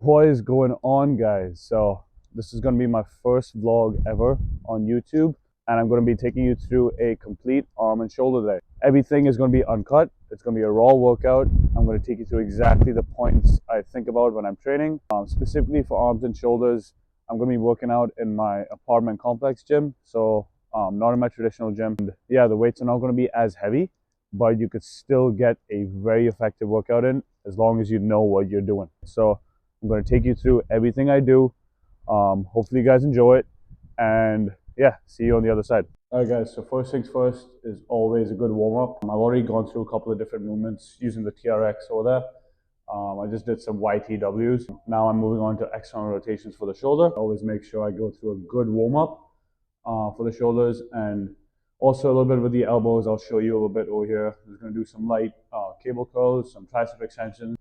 What is going on, guys? So this is going to be my first vlog ever on YouTube, and I'm going to be taking you through a complete arm and shoulder day. Everything is going to be uncut. It's going to be a raw workout. I'm going to take you through exactly the points I think about when I'm training. Specifically for arms and shoulders, I'm going to be working out in my apartment complex gym, so not in my traditional gym. And yeah, the weights are not going to be as heavy, but you could still get a very effective workout in as long as you know what you're doing. So I'm going to take you through everything I do. Hopefully you guys enjoy it, and yeah, see you on the other side. All right, guys, so first things first is always a good warm-up. I've already gone through a couple of different movements using the TRX over there. I just did some YTWs. Now I'm moving on to external rotations for the shoulder. I always make sure I go through a good warm-up for the shoulders, and also a little bit with the elbows. I'll show you a little bit over here. I'm just going to do some light cable curls, some tricep extensions.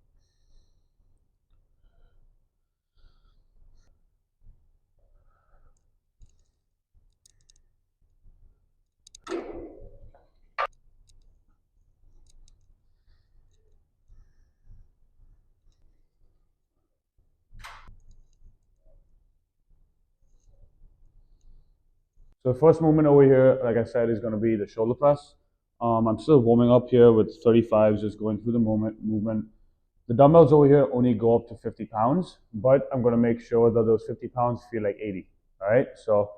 So the first movement over here, like I said, is going to be the shoulder press. I'm still warming up here with 35s, just going through the movement. The dumbbells over here only go up to 50 pounds, but I'm going to make sure that those 50 pounds feel like 80. All right, so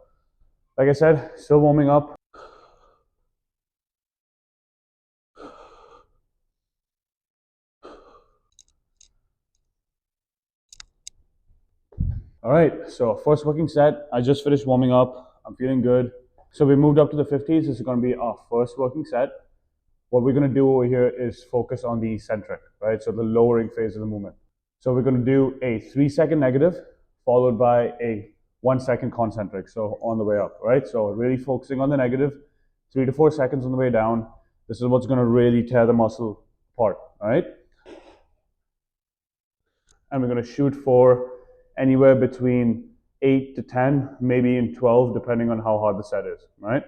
like I said, still warming up. All right, so first working set. I just finished warming up. I'm feeling good. So we moved up to the 50s. This is going to be our first working set. What we're going to do over here is focus on the eccentric, right? So the lowering phase of the movement. So we're going to do a 3-second negative followed by a 1-second concentric. So on the way up, right? So really focusing on the negative, 3 to 4 seconds on the way down. This is what's going to really tear the muscle apart, all right? And we're going to shoot for anywhere between 8 to 10, maybe in 12, depending on how hard the set is, right?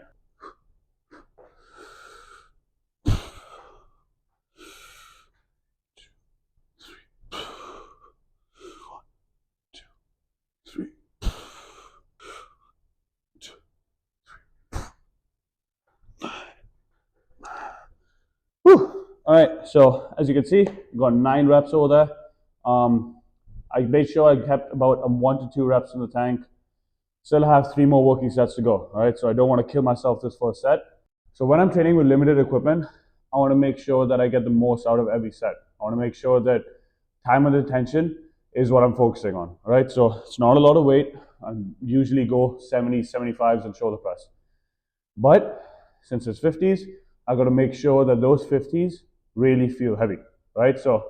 Whew. All right, so as you can see, got 9 reps over there. I made sure I kept about 1 to 2 reps in the tank. Still have 3 more working sets to go. All right, so I don't want to kill myself this first set. So when I'm training with limited equipment, I want to make sure that I get the most out of every set. I want to make sure that time and attention is what I'm focusing on. All right, so it's not a lot of weight. I usually go 70s, 75s and shoulder press. But since it's 50s, I got to make sure that those 50s really feel heavy, right? So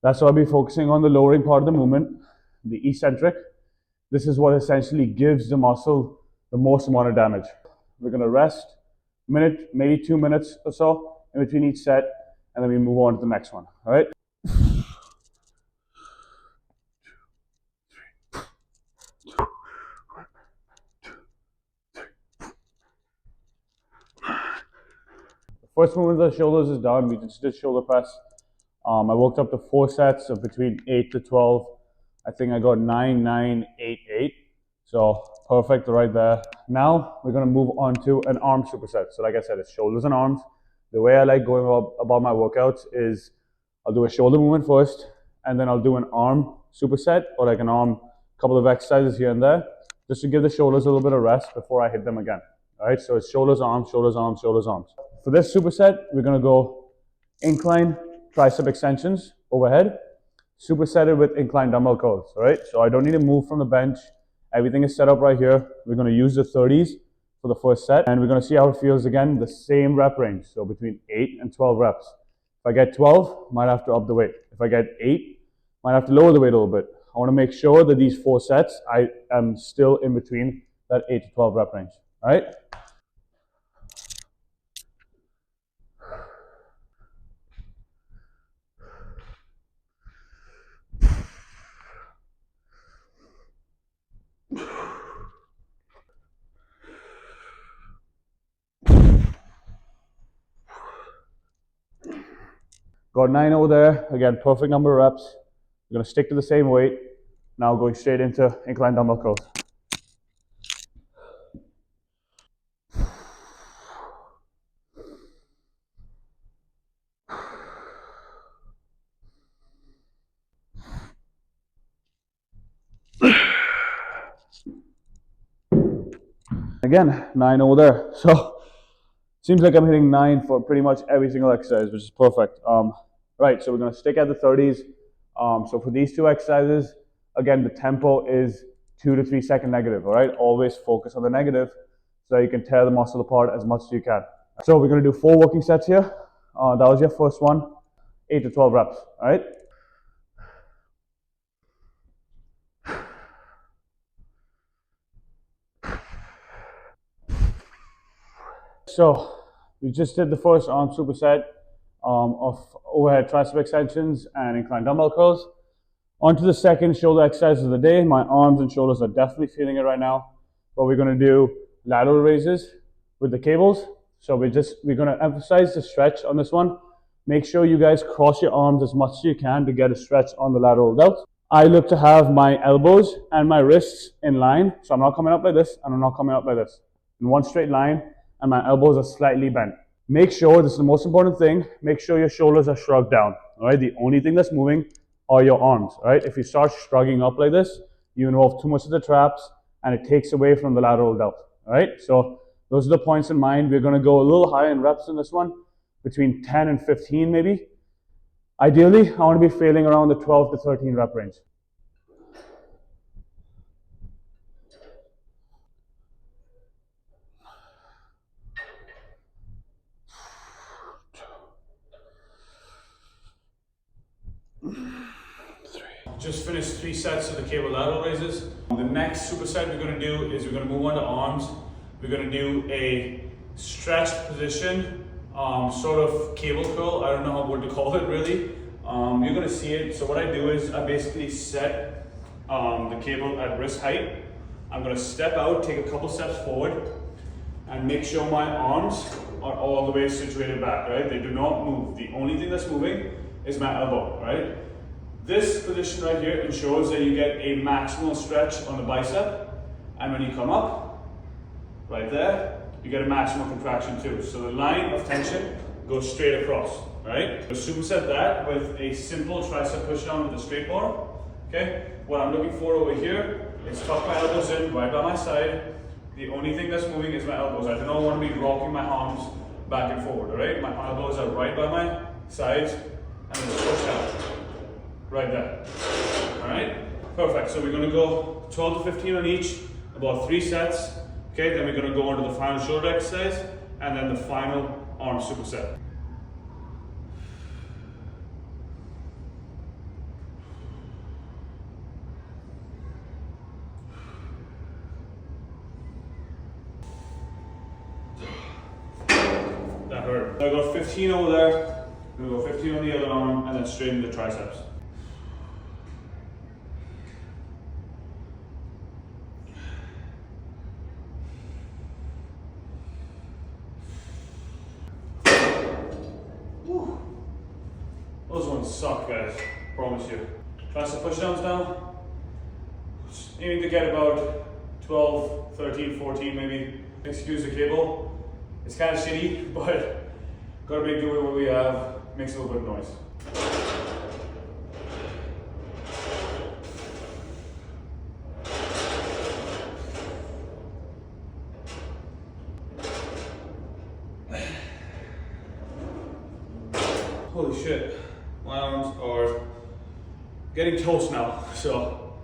that's why I'll be focusing on the lowering part of the movement, the eccentric. This is what essentially gives the muscle the most amount of damage. We're going to rest a minute, maybe 2 minutes or so in between each set, and then we move on to the next one, all right? First movement of the shoulders is done. We just did shoulder press. I worked up to 4 sets of between 8 to 12. I think I got 9, 9, 8, 8. So perfect right there. Now we're going to move on to an arm superset. So like I said, it's shoulders and arms. The way I like going about my workouts is I'll do a shoulder movement first, and then I'll do an arm superset, or like an arm, couple of exercises here and there, just to give the shoulders a little bit of rest before I hit them again. All right, so it's shoulders, arms, shoulders, arms, shoulders, arms. For this superset, we're going to go incline tricep extensions overhead, supersetted with incline dumbbell curls, all right? So I don't need to move from the bench. Everything is set up right here. We're going to use the 30s for the first set, and we're going to see how it feels again, the same rep range, so between 8 and 12 reps. If I get 12, might have to up the weight. If I get 8, might have to lower the weight a little bit. I want to make sure that these 4 sets, I am still in between that 8 to 12 rep range, all right? Got 9 over there. Again, perfect number of reps. We're going to stick to the same weight. Now going straight into incline dumbbell curls. Again, 9 over there. So seems like I'm hitting 9 for pretty much every single exercise, which is perfect. Right, so we're going to stick at the 30s. So for these two exercises, again, the tempo is 2 to 3 second negative, all right? Always focus on the negative so that you can tear the muscle apart as much as you can. So we're going to do 4 working sets here. That was your first one, 8 to 12 reps, all right? So we just did the first arm superset of overhead tricep extensions and incline dumbbell curls. On to the second shoulder exercise of the day. My arms and shoulders are definitely feeling it right now. But we're going to do lateral raises with the cables. So we're going to emphasize the stretch on this one. Make sure you guys cross your arms as much as you can to get a stretch on the lateral delt. I look to have my elbows and my wrists in line. So I'm not coming up like this and I'm not coming up like this. In one straight line, and my elbows are slightly bent. Make sure, this is the most important thing, make sure your shoulders are shrugged down, all right? The only thing that's moving are your arms, all right? If you start shrugging up like this, you involve too much of the traps and it takes away from the lateral delt, all right? So those are the points in mind. We're gonna go a little higher in reps in this one, between 10 and 15 maybe. Ideally, I wanna be failing around the 12 to 13 rep range. Just finished 3 sets of the cable lateral raises. The next superset we're going to do is we're going to move on to arms. We're going to do a stretched position, sort of cable curl. I don't know what to call it really. You're going to see it. So what I do is I basically set the cable at wrist height. I'm going to step out, take a couple steps forward, and make sure my arms are all the way situated back, right? They do not move. The only thing that's moving is my elbow, right? This position right here ensures that you get a maximal stretch on the bicep, and when you come up, right there, you get a maximal contraction too. So the line of tension goes straight across, right? So superset that with a simple tricep pushdown with a straight bar, okay? What I'm looking for over here is tuck my elbows in right by my side. The only thing that's moving is my elbows. I do not want to be rocking my arms back and forward, all right? My elbows are right by my sides, and then push down. Right there. All right? Perfect. So we're going to go 12 to 15 on each, about 3 sets. Okay, then we're going to go on to the final shoulder exercise, and then the final arm superset. That hurt. So I got 15 over there. I'm going to go 15 on the other arm, and then straight into the triceps. Those ones suck, guys. Promise you. Tricep pushdowns now. Aiming to get about 12, 13, 14 maybe. Excuse the cable. It's kind of shitty, but gotta make do with what we have. Makes a little bit of noise. Holy shit. My arms are getting toast now, so,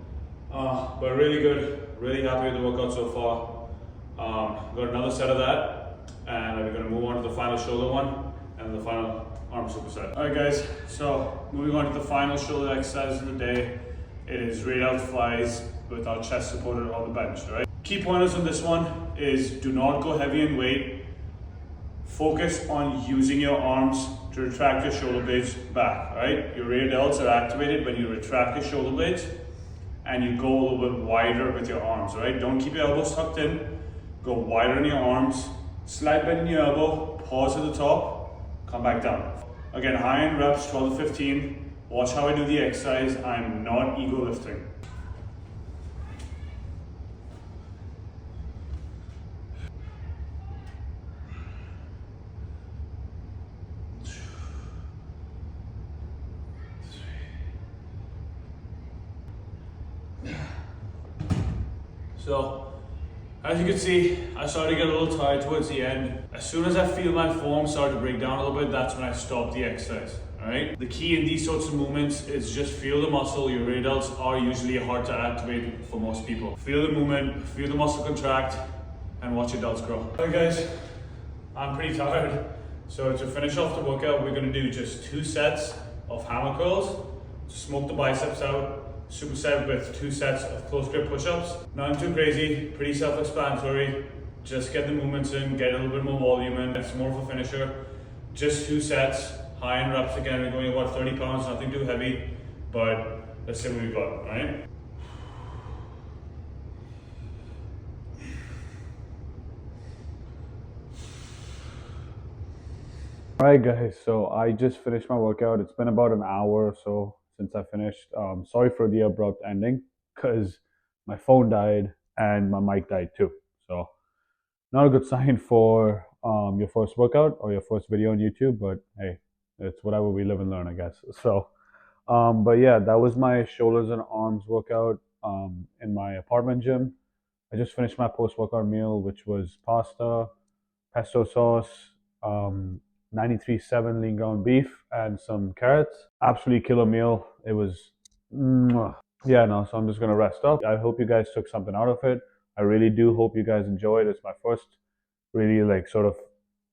but really good, really happy with the workout so far. Got another set of that, and we're gonna move on to the final shoulder one, and the final arm superset. All right guys, so moving on to the final shoulder exercise of the day. It is straight out flies with our chest supported on the bench, all right? Key pointers on this one is do not go heavy in weight. Focus on using your arms to retract your shoulder blades back, right? Your rear delts are activated when you retract your shoulder blades and you go a little bit wider with your arms, right? Don't keep your elbows tucked in. Go wider in your arms, slight bend in your elbow, pause at the top, come back down. Again, high end reps, 12 to 15. Watch how I do the exercise. I'm not ego lifting. So, as you can see, I started to get a little tired towards the end. As soon as I feel my form start to break down a little bit, that's when I stop the exercise. Alright? The key in these sorts of movements is just feel the muscle. Your rear delts are usually hard to activate for most people. Feel the movement, feel the muscle contract, and watch your delts grow. Alright guys, I'm pretty tired. So to finish off the workout, we're gonna do just 2 sets of hammer curls to smoke the biceps out. Superset with 2 sets of close grip push-ups. Nothing too crazy, pretty self-explanatory. Just get the movements in, get a little bit more volume in. It's more of a finisher. Just 2 sets, high end reps again. We're going about 30 pounds, nothing too heavy, but let's see what we've got, all right? Alright guys, so I just finished my workout. It's been about an hour or so since I finished. Sorry for the abrupt ending, because my phone died and my mic died too. So not a good sign for your first workout or your first video on YouTube, but hey, it's whatever, we live and learn, I guess. So, but yeah, that was my shoulders and arms workout in my apartment gym. I just finished my post-workout meal, which was pasta, pesto sauce, 93.7 lean ground beef, and some carrots. Absolutely killer meal. It was, yeah, no, so I'm just gonna rest up. I hope you guys took something out of it. I really do hope you guys enjoyed. It's my first really like sort of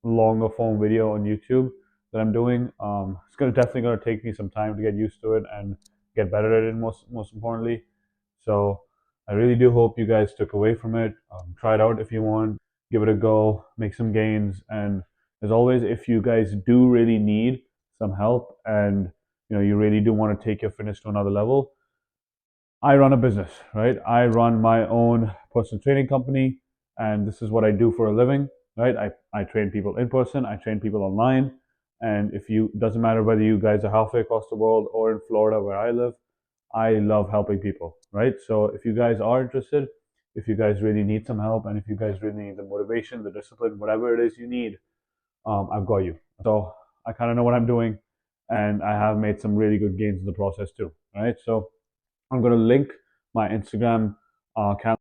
longer form video on YouTube that I'm doing. It's definitely gonna take me some time to get used to it and get better at it. Most importantly, so I really do hope you guys took away from it. Try it out if you want. Give it a go. Make some gains. And as always, if you guys do really need some help and you really do want to take your fitness to another level, I run a business, right? I run my own personal training company, and this is what I do for a living, right? I train people in person, I train people online, and doesn't matter whether you guys are halfway across the world or in Florida where I live, I love helping people, right? So if you guys are interested, if you guys really need some help, and if you guys really need the motivation, the discipline, whatever it is you need, I've got you. So I kind of know what I'm doing, and I have made some really good gains in the process too, right? So I'm going to link my Instagram account